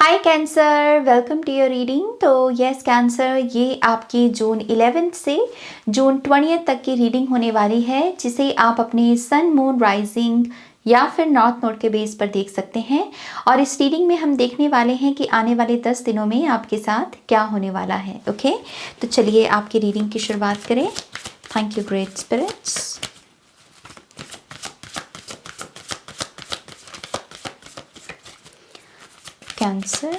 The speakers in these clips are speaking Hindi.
Hi cancer, welcome to your reading. तो यस कैंसर, ये आपकी जून 11 से जून 20 तक की रीडिंग होने वाली है, जिसे आप अपने सन, मून, राइजिंग या फिर नॉर्थ नोड के बेस पर देख सकते हैं। और इस रीडिंग में हम देखने वाले हैं कि आने वाले 10 दिनों में आपके साथ क्या होने वाला है। ओके, तो चलिए आपकी रीडिंग की शुरुआत करें। Thank you great spirits. Cancer,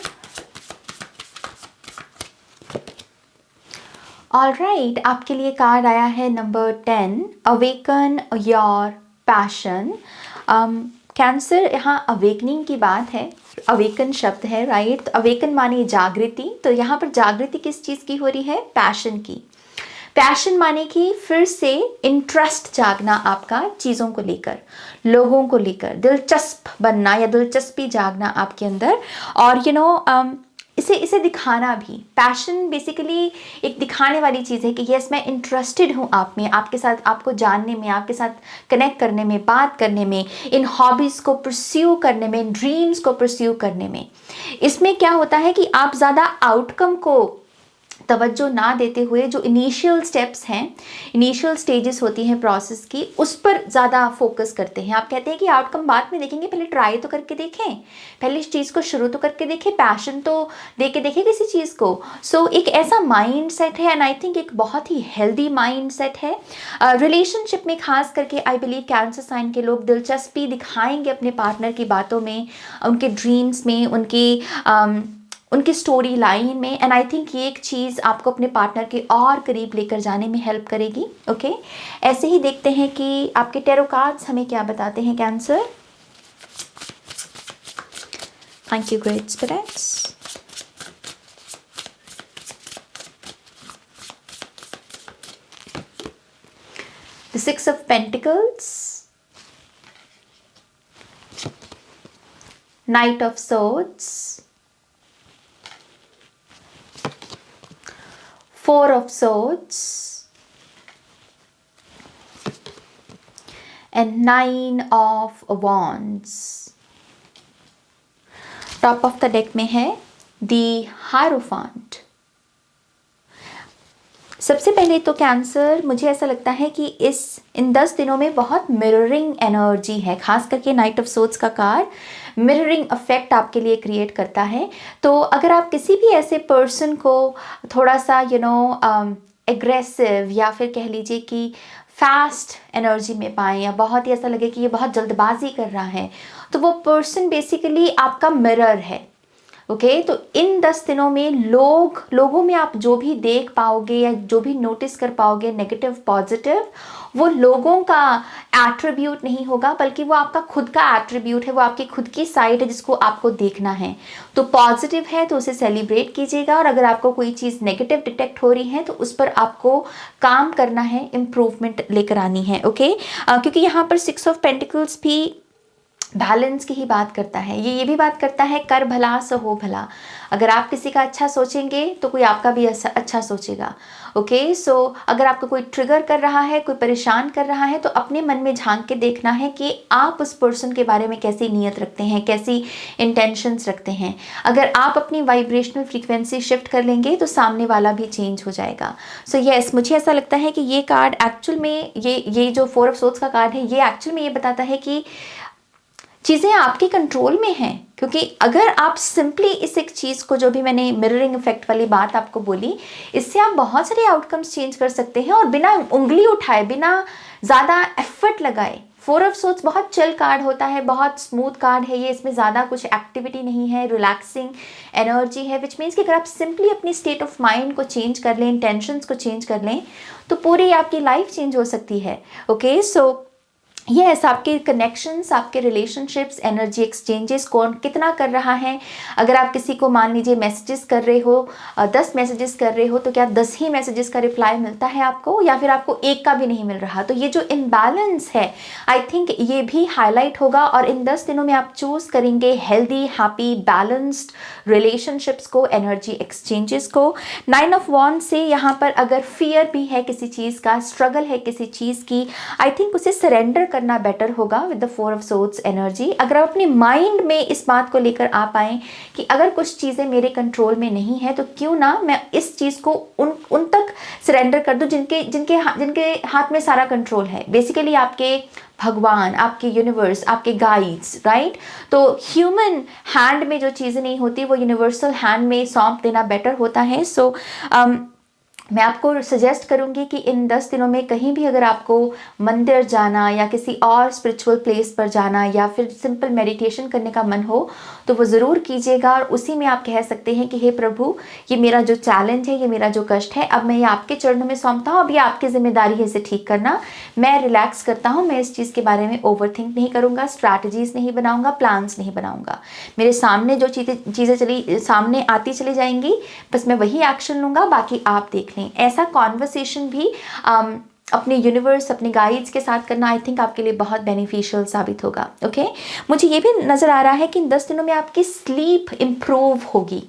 alright, आपके लिए कार्ड आया है number 10, awaken your passion. Cancer, यहाँ अवेकनिंग की बात है, अवेकन शब्द है, राइट। तो अवेकन माने जागृति, तो यहाँ पर जागृति किस चीज़ की हो रही है? पैशन की। पैशन माने कि फिर से इंटरेस्ट जागना आपका चीज़ों को लेकर, लोगों को लेकर, दिलचस्प बनना या दिलचस्पी जागना आपके अंदर। और इसे दिखाना भी। पैशन बेसिकली एक दिखाने वाली चीज़ है कि यस, मैं इंटरेस्टेड हूँ आप में, आपके साथ, आपको जानने में, आपके साथ कनेक्ट करने में, बात करने में, इन हॉबीज़ को परस्यू करने में, ड्रीम्स को परस्यू करने में। इसमें क्या होता है कि आप ज़्यादा आउटकम को तवज्जो ना देते हुए जो इनिशियल स्टेप्स हैं, इनिशियल स्टेजेस होती हैं प्रोसेस की, उस पर ज़्यादा फोकस करते हैं। आप कहते हैं कि आउटकम बाद में देखेंगे, पहले ट्राई तो करके देखें, पहले इस चीज़ को शुरू तो करके देखें, पैशन तो दे के देखें किसी चीज़ को। सो एक ऐसा माइंड सेट है, एंड आई थिंक एक बहुत ही हेल्दी माइंड सेट है। रिलेशनशिप में खास करके आई बिलीव कैंसर साइन के लोग दिलचस्पी दिखाएंगे अपने पार्टनर की बातों में, उनके ड्रीम्स में, उनकी स्टोरी लाइन में। एंड आई थिंक ये एक चीज़ आपको अपने पार्टनर के और करीब लेकर जाने में हेल्प करेगी। ओके, ऐसे ही देखते हैं कि आपके टैरो कार्ड्स हमें क्या बताते हैं cancer. Thank you great spirits. The 6 of Pentacles, Knight of Swords, 4 of Swords and 9 of Wands। Top of the deck में है दी हायरोफांट। सबसे पहले तो कैंसर, मुझे ऐसा लगता है कि इन 10 दिनों में बहुत मिररिंग एनर्जी है, खास करके नाइट ऑफ सोर्ड्स का कार्ड मिररिंग इफेक्ट आपके लिए क्रिएट करता है। तो अगर आप किसी भी ऐसे पर्सन को थोड़ा सा एग्रेसिव या फिर कह लीजिए कि फास्ट एनर्जी में पाएँ, या बहुत ही ऐसा लगे कि ये बहुत जल्दबाजी कर रहा है, तो वो पर्सन बेसिकली आपका मिरर है। ओके, तो इन 10 दिनों में लोगों में आप जो भी देख पाओगे या जो भी नोटिस कर पाओगे, नेगेटिव पॉजिटिव, वो लोगों का एट्रीब्यूट नहीं होगा, बल्कि वो आपका खुद का एट्रीब्यूट है, वो आपकी खुद की साइड है जिसको आपको देखना है। तो पॉजिटिव है तो उसे सेलिब्रेट कीजिएगा, और अगर आपको कोई चीज़ नेगेटिव डिटेक्ट हो रही है तो उस पर आपको काम करना है, इम्प्रूवमेंट लेकर आनी है। ओके, क्योंकि यहाँ पर 6 of Pentacles भी बैलेंस की ही बात करता है। ये भी बात करता है कर भला सो हो भला। अगर आप किसी का अच्छा सोचेंगे तो कोई आपका भी अच्छा सोचेगा। ओके, सो अगर आपको कोई ट्रिगर कर रहा है, कोई परेशान कर रहा है, तो अपने मन में झांक के देखना है कि आप उस पर्सन के बारे में कैसी नीयत रखते हैं, कैसी इंटेंशंस रखते हैं। अगर आप अपनी वाइब्रेशनल फ्रीक्वेंसी शिफ्ट कर लेंगे तो सामने वाला भी चेंज हो जाएगा। सो यस, मुझे ऐसा लगता है कि ये कार्ड एक्चुअल में, ये जो 4 of Swords का कार्ड है, ये एक्चुअल में ये बताता है कि चीज़ें आपके कंट्रोल में हैं। क्योंकि अगर आप सिंपली इस एक चीज़ को, जो भी मैंने मिररिंग इफेक्ट वाली बात आपको बोली, इससे आप बहुत सारे आउटकम्स चेंज कर सकते हैं, और बिना उंगली उठाए, बिना ज़्यादा एफर्ट लगाए। 4 of Swords बहुत चिल कार्ड होता है, बहुत स्मूथ कार्ड है ये, इसमें ज़्यादा कुछ एक्टिविटी नहीं है, रिलैक्सिंग एनर्जी है, विच मीन्स कि अगर आप सिंपली अपनी स्टेट ऑफ माइंड को चेंज कर लें, इंटेंशंस को चेंज कर लें, तो पूरी आपकी लाइफ चेंज हो सकती है। ओके, सो यस, आपके कनेक्शंस, आपके रिलेशनशिप्स, एनर्जी एक्सचेंजेस कौन कितना कर रहा है। अगर आप किसी को मान लीजिए मैसेजेस कर रहे हो, 10 मैसेजेस कर रहे हो, तो क्या 10 ही मैसेजेस का रिप्लाई मिलता है आपको, या फिर आपको एक का भी नहीं मिल रहा? तो ये जो इम्बैलेंस है, आई थिंक ये भी हाईलाइट होगा, और इन 10 दिनों में आप चूज़ करेंगे हेल्दी, हैप्पी, बैलेंस्ड रिलेशनशिप्स को, एनर्जी एक्सचेंजेस को। 9 of Wands से यहाँ पर अगर फियर भी है किसी चीज़ का, स्ट्रगल है किसी चीज़ की, आई थिंक उसे सरेंडर करना बेटर होगा with the 4 of swords energy. अगर आप अपने माइंड में इस बात को लेकर आ पाएँ कि अगर कुछ चीज़ें मेरे कंट्रोल में नहीं है तो क्यों ना मैं इस चीज़ को उन तक सरेंडर कर दूं जिनके हाथ में सारा कंट्रोल है। बेसिकली आपके भगवान, आपके यूनिवर्स, आपके गाइड्स, राइट। तो ह्यूमन हैंड में जो चीज़ें नहीं होती वो यूनिवर्सल हैंड में सौंप देना बेटर होता है। सो मैं आपको सजेस्ट करूंगी कि इन 10 दिनों में कहीं भी अगर आपको मंदिर जाना या किसी और स्पिरिचुअल प्लेस पर जाना या फिर सिंपल मेडिटेशन करने का मन हो तो वो ज़रूर कीजिएगा। और उसी में आप कह सकते हैं कि हे प्रभु, ये मेरा जो चैलेंज है, ये मेरा जो कष्ट है, अब मैं ये आपके चरणों में सौंपता हूँ। अब ये आपकी जिम्मेदारी है इसे ठीक करना। मैं रिलैक्स करता हूँ, मैं इस चीज़ के बारे में ओवरथिंक नहीं करूँगा, स्ट्रैटेजीज नहीं बनाऊँगा, प्लान्स नहीं बनाऊँगा। मेरे सामने जो चीज़ें सामने आती चली जाएंगी, बस मैं वही एक्शन लूँगा, बाकी आप देख लें। ऐसा कॉन्वर्सेशन भी अपने यूनिवर्स, अपने गाइड्स के साथ करना आई थिंक आपके लिए बहुत बेनिफिशियल साबित होगा। ओके, मुझे ये भी नज़र आ रहा है कि इन 10 दिनों में आपकी स्लीप इम्प्रूव होगी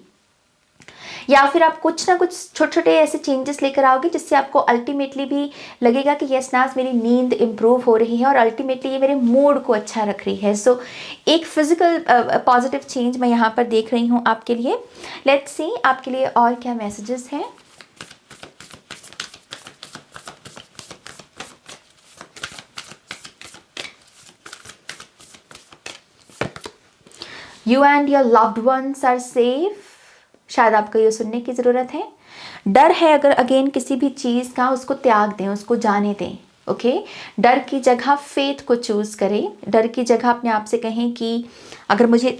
या फिर आप कुछ ना कुछ छोटे छोटे ऐसे चेंजेस लेकर आओगे जिससे आपको अल्टीमेटली भी लगेगा कि यस नाज, मेरी नींद इम्प्रूव हो रही है और अल्टीमेटली ये मेरे मूड को अच्छा रख रही है। सो एक फिजिकल पॉजिटिव चेंज मैं यहाँ पर देख रही हूँ आपके लिए। लेट्स सी आपके लिए और क्या मैसेजेस हैं। You and your loved ones are safe। शायद आपको ये सुनने की ज़रूरत है। डर है अगर अगेन किसी भी चीज़ का, उसको त्याग दें, उसको जाने दें। ओके, डर की जगह फेथ को चूज़ करें। डर की जगह अपने आप से कहें कि अगर मुझे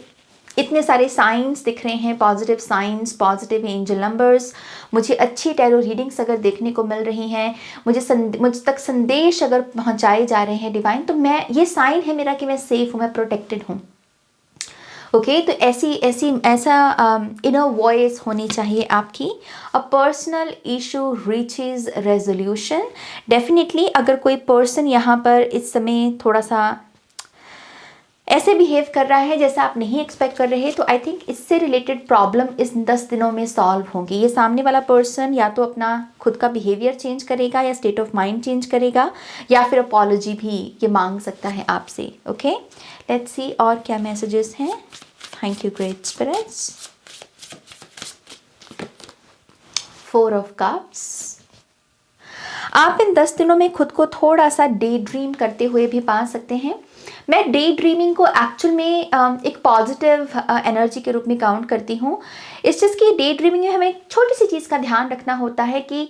इतने सारे साइंस दिख रहे हैं, positive science, positive angel numbers, मुझे अच्छी टैरो रीडिंग्स अगर देखने को मिल रही हैं, मुझ तक संदेश अगर पहुंचाए जा रहे हैं डिवाइन, तो मैं, ये साइन है मेरा कि मैं सेफ हूँ, मैं प्रोटेक्टेड हूँ। ओके, तो ऐसा इनर वॉइस होनी चाहिए आपकी। A personal issue reaches resolution. Definitely अगर कोई पर्सन यहाँ पर इस समय थोड़ा सा ऐसे बिहेव कर रहा है जैसा आप नहीं एक्सपेक्ट कर रहे, तो आई थिंक इससे रिलेटेड प्रॉब्लम इस 10 दिनों में सॉल्व होंगी। ये सामने वाला पर्सन या तो अपना खुद का बिहेवियर चेंज करेगा या स्टेट ऑफ माइंड चेंज करेगा या फिर अपॉलॉजी भी ये मांग सकता है आपसे। ओके, लेट्स सी और क्या मैसेजेस हैं। Thank you great spirits. 4 of cups. आप इन 10 दिनों में खुद को थोड़ा सा डे ड्रीम करते हुए भी पा सकते हैं। मैं डे ड्रीमिंग को एक्चुअल में एक पॉजिटिव एनर्जी के रूप में काउंट करती हूँ। इस चीज़ की डे ड्रीमिंग में हमें एक छोटी सी चीज़ का ध्यान रखना होता है कि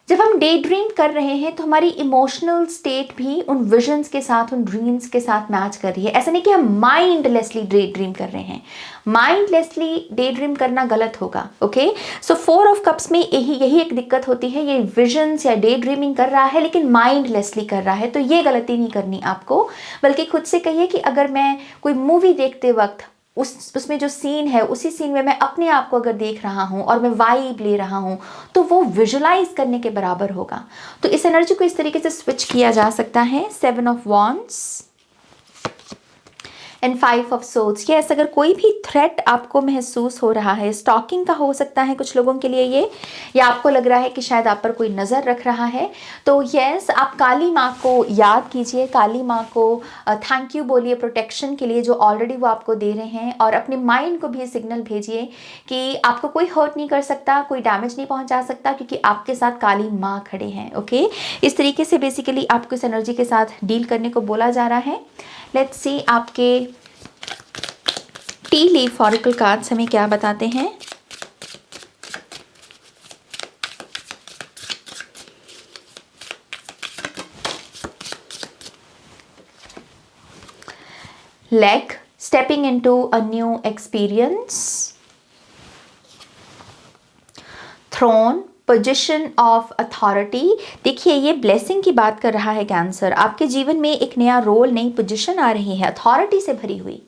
जब हम डे ड्रीम कर रहे हैं तो हमारी इमोशनल स्टेट भी उन विजन्स के साथ, उन ड्रीम्स के साथ मैच कर रही है। ऐसा नहीं कि हम माइंडलेसली डे ड्रीम कर रहे हैं। माइंडलेसली डे ड्रीम करना गलत होगा। ओके, सो 4 ऑफ कप्स में यही एक दिक्कत होती है। ये विजन्स या डे ड्रीमिंग कर रहा है लेकिन माइंडलेसली कर रहा है, तो ये गलती नहीं करनी आपको, बल्कि खुद से कहिए कि अगर मैं कोई मूवी देखते वक्त उसमें जो सीन है, उसी सीन में मैं अपने आप को अगर देख रहा हूँ और मैं वाइब ले रहा हूँ तो वो विजुलाइज करने के बराबर होगा। तो इस एनर्जी को इस तरीके से स्विच किया जा सकता है। 7 of wands and 5 of swords. Yes, अगर कोई भी थ्रेट आपको महसूस हो रहा है, स्टॉकिंग का हो सकता है कुछ लोगों के लिए ये, या आपको लग रहा है कि शायद आप पर कोई नज़र रख रहा है, तो यस, आप काली माँ को याद कीजिए, काली माँ को थैंक यू बोलिए प्रोटेक्शन के लिए जो ऑलरेडी वो आपको दे रहे हैं, और अपने माइंड को भी सिग्नल भेजिए कि आपको कोई हर्ट नहीं कर सकता, कोई डैमेज नहीं पहुँचा सकता, क्योंकि आपके साथ काली माँ खड़े हैं। ओके, इस तरीके से बेसिकली आपको इस एनर्जी के साथ डील करने को बोला जा रहा है। लेट्स सी आपके टी लीफ ऑरेकल कार्ड्स हमें क्या बताते हैं। Leg, stepping into a new experience. Throne, position of authority. देखिए, ये ब्लेसिंग की बात कर रहा है कैंसर। आपके जीवन में एक नया रोल, नई पोजिशन आ रही है, अथॉरिटी से भरी हुई।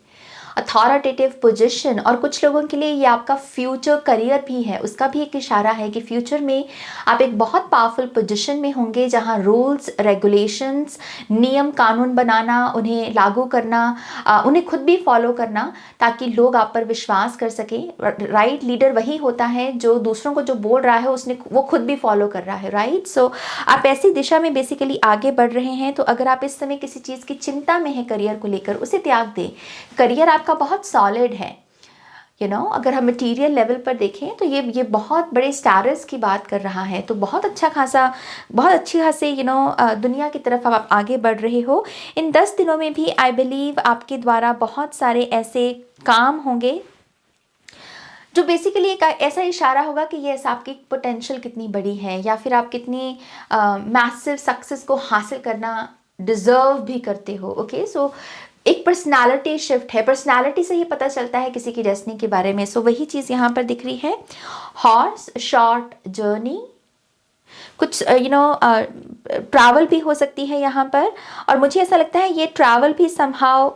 अथॉरिटेटिव पोजीशन, और कुछ लोगों के लिए ये आपका फ्यूचर करियर भी है, उसका भी एक इशारा है कि फ्यूचर में आप एक बहुत पावरफुल पोजीशन में होंगे जहां रूल्स रेगुलेशंस, नियम कानून बनाना, उन्हें लागू करना, उन्हें खुद भी फॉलो करना, ताकि लोग आप पर विश्वास कर सकें। राइट, लीडर वही होता है जो दूसरों को जो बोल रहा है उसने वो खुद भी फॉलो कर रहा है। राइट, सो आप ऐसी दिशा में बेसिकली आगे बढ़ रहे हैं। तो अगर आप इस समय किसी चीज़ की चिंता में हैं करियर को लेकर, उसे त्याग दें। करियर आपका बहुत सॉलिड है, अगर हम मटीरियल लेवल पर देखें तो ये बहुत बड़े स्टेटस की बात कर रहा है। तो बहुत अच्छा खासा, बहुत अच्छी खासे दुनिया की तरफ आप आगे बढ़ रहे हो। इन 10 दिनों में भी आई बिलीव आपके द्वारा बहुत सारे ऐसे काम होंगे जो बेसिकली एक ऐसा इशारा होगा कि ये आपकी पोटेंशियल कितनी बड़ी है, या फिर आप कितनी मैसिव सक्सेस को हासिल करना डिजर्व भी करते हो। ओके, सो एक पर्सनालिटी शिफ्ट है, पर्सनालिटी से ही पता चलता है किसी की डेस्टिनी के बारे में। सो वही चीज़ यहाँ पर दिख रही है। हॉर्स शॉर्ट जर्नी, कुछ ट्रैवल भी हो सकती है यहाँ पर, और मुझे ऐसा लगता है ये ट्रैवल भी समहाउ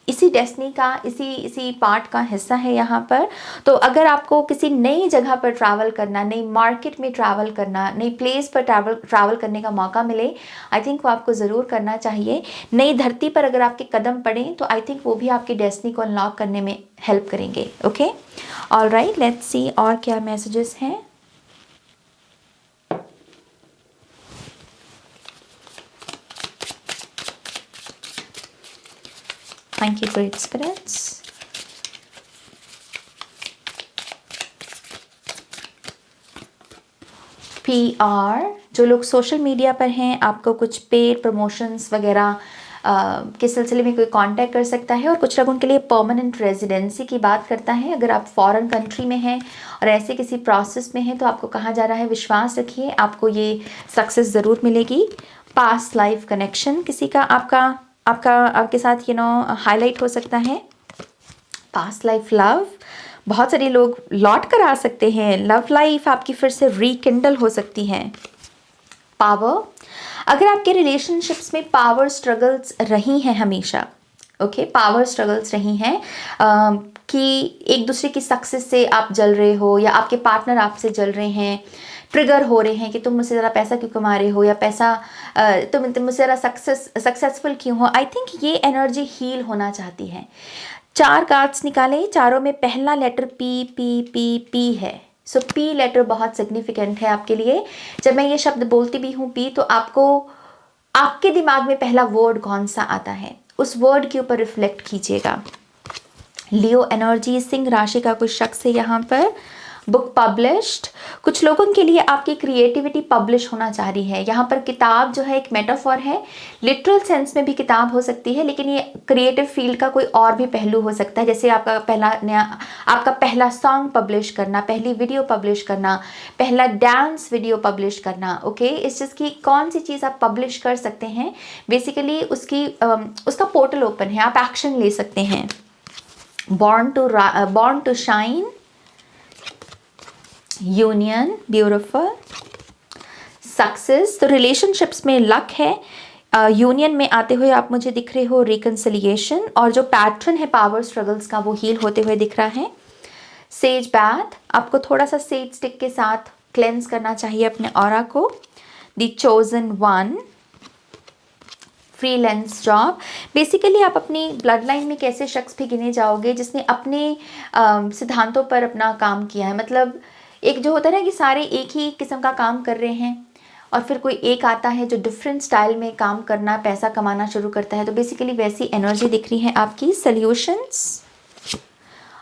इसी डेस्टिनी का, इसी पार्ट का हिस्सा है यहाँ पर। तो अगर आपको किसी नई जगह पर ट्रैवल करना, नई मार्केट में ट्रैवल करना, नई प्लेस पर ट्रैवल करने का मौका मिले, आई थिंक वो आपको ज़रूर करना चाहिए। नई धरती पर अगर आपके कदम पड़ें तो आई थिंक वो भी आपकी डेस्टिनी को अनलॉक करने में हेल्प करेंगे। Okay, all right, let's see और क्या मैसेजेस हैं। Thank you, great spirits. PR, जो लोग सोशल मीडिया पर हैं, आपको कुछ पेड प्रमोशंस वगैरह के सिलसिले में कोई कांटेक्ट कर सकता है। और कुछ लोगों के लिए परमानेंट रेजिडेंसी की बात करता है। अगर आप फॉरेन कंट्री में हैं और ऐसे किसी प्रोसेस में हैं तो आपको कहा जा रहा है विश्वास रखिए, आपको ये सक्सेस ज़रूर मिलेगी। पास्ट लाइफ कनेक्शन किसी का आपके साथ हाईलाइट हो सकता है। पास्ट लाइफ लव, बहुत सारे लोग लौट कर आ सकते हैं, लव लाइफ आपकी फिर से रिकिंडल हो सकती है। पावर, अगर आपके रिलेशनशिप्स में पावर स्ट्रगल्स रही हैं हमेशा, ओके, पावर स्ट्रगल्स रही हैं कि एक दूसरे की सक्सेस से आप जल रहे हो, या आपके पार्टनर आपसे जल रहे हैं, ट्रिगर हो रहे हैं कि तुम मुझसे ज़रा पैसा क्यों कमा रहे हो, या पैसा तुम मुझसे ज़रा सक्सेसफुल क्यों हो, आई थिंक ये एनर्जी हील होना चाहती है। 4 कार्ड्स निकाले, चारों में पहला letter P P P P है। सो पी लेटर बहुत सिग्निफिकेंट है आपके लिए। जब मैं ये शब्द बोलती भी हूँ पी, तो आपके दिमाग में पहला वर्ड कौन सा आता है, उस वर्ड के ऊपर रिफ्लेक्ट कीजिएगा। लियो एनर्जी, सिंह राशि का कोई शख्स है यहाँ पर। बुक पब्लिश्ड, कुछ लोगों के लिए आपकी क्रिएटिविटी पब्लिश होना चाह रही है। यहाँ पर किताब जो है एक मेटाफॉर है, लिटरल सेंस में भी किताब हो सकती है, लेकिन ये क्रिएटिव फील्ड का कोई और भी पहलू हो सकता है। जैसे आपका पहला सॉन्ग पब्लिश करना, पहली वीडियो पब्लिश करना, पहला डांस वीडियो पब्लिश करना। ओके, इस चीज़ की कौन सी चीज़ आप पब्लिश कर सकते हैं, बेसिकली उसका पोर्टल ओपन है, आप एक्शन ले सकते हैं। Born to shine, union, beautiful, success, तो रिलेशनशिप्स में लक है। यूनियन में आते हुए आप मुझे दिख रहे हो रिकन्सिलिएशन, और जो पैटर्न है पावर स्ट्रगल्स का वो हील होते हुए दिख रहा है। सेज बैथ, आपको थोड़ा सा सेज स्टिक के साथ क्लेंस करना चाहिए अपने ऑरा को। The chosen one, freelance job, basically आप अपनी ब्लड लाइन में कैसे शख्स भी गिने जाओगे जिसने अपने सिद्धांतों पर अपना काम किया है। मतलब एक जो होता है ना कि सारे एक ही किस्म का काम कर रहे हैं, और फिर कोई एक आता है जो डिफरेंट स्टाइल में काम करना, पैसा कमाना शुरू करता है। तो बेसिकली वैसी एनर्जी दिख रही है आपकी। सॉल्यूशंस,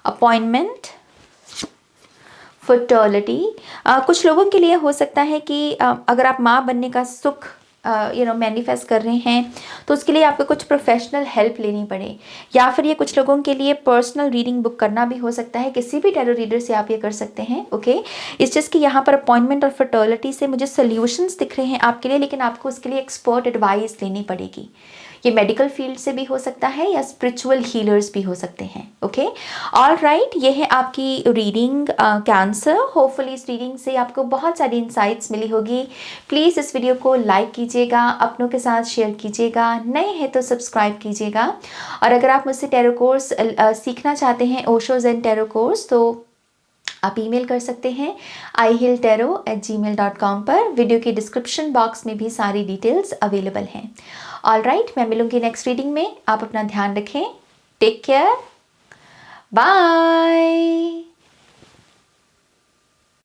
अपॉइंटमेंट, फर्टिलिटी, कुछ लोगों के लिए हो सकता है कि अगर आप माँ बनने का सुख मैनिफेस्ट कर रहे हैं तो उसके लिए आपको कुछ प्रोफेशनल हेल्प लेनी पड़े, या फिर ये कुछ लोगों के लिए पर्सनल रीडिंग बुक करना भी हो सकता है। किसी भी टैरो रीडर से आप ये कर सकते हैं। ओके, इस चीज़ की यहाँ पर अपॉइंटमेंट और फर्टिलिटी से मुझे सोल्यूशंस दिख रहे हैं आपके लिए, लेकिन आपको उसके लिए एक्सपर्ट एडवाइस लेनी पड़ेगी। ये मेडिकल फील्ड से भी हो सकता है या स्पिरिचुअल हीलर्स भी हो सकते हैं। ओके, ऑल राइट, ये है आपकी रीडिंग कैंसर। होपफुली इस रीडिंग से आपको बहुत सारी इंसाइट्स मिली होगी। प्लीज़ इस वीडियो को लाइक कीजिएगा, अपनों के साथ शेयर कीजिएगा, नए हैं तो सब्सक्राइब कीजिएगा। और अगर आप मुझसे टैरो कोर्स सीखना चाहते हैं, ओशो ज़ेन टैरो कोर्स, तो आप ईमेल कर सकते हैं ihealtarot@gmail.com पर। वीडियो के डिस्क्रिप्शन बॉक्स में भी सारी डिटेल्स अवेलेबल हैं। ऑल राइट, मैं मिलूंगी नेक्स्ट रीडिंग में। आप अपना ध्यान रखें। Take care, bye.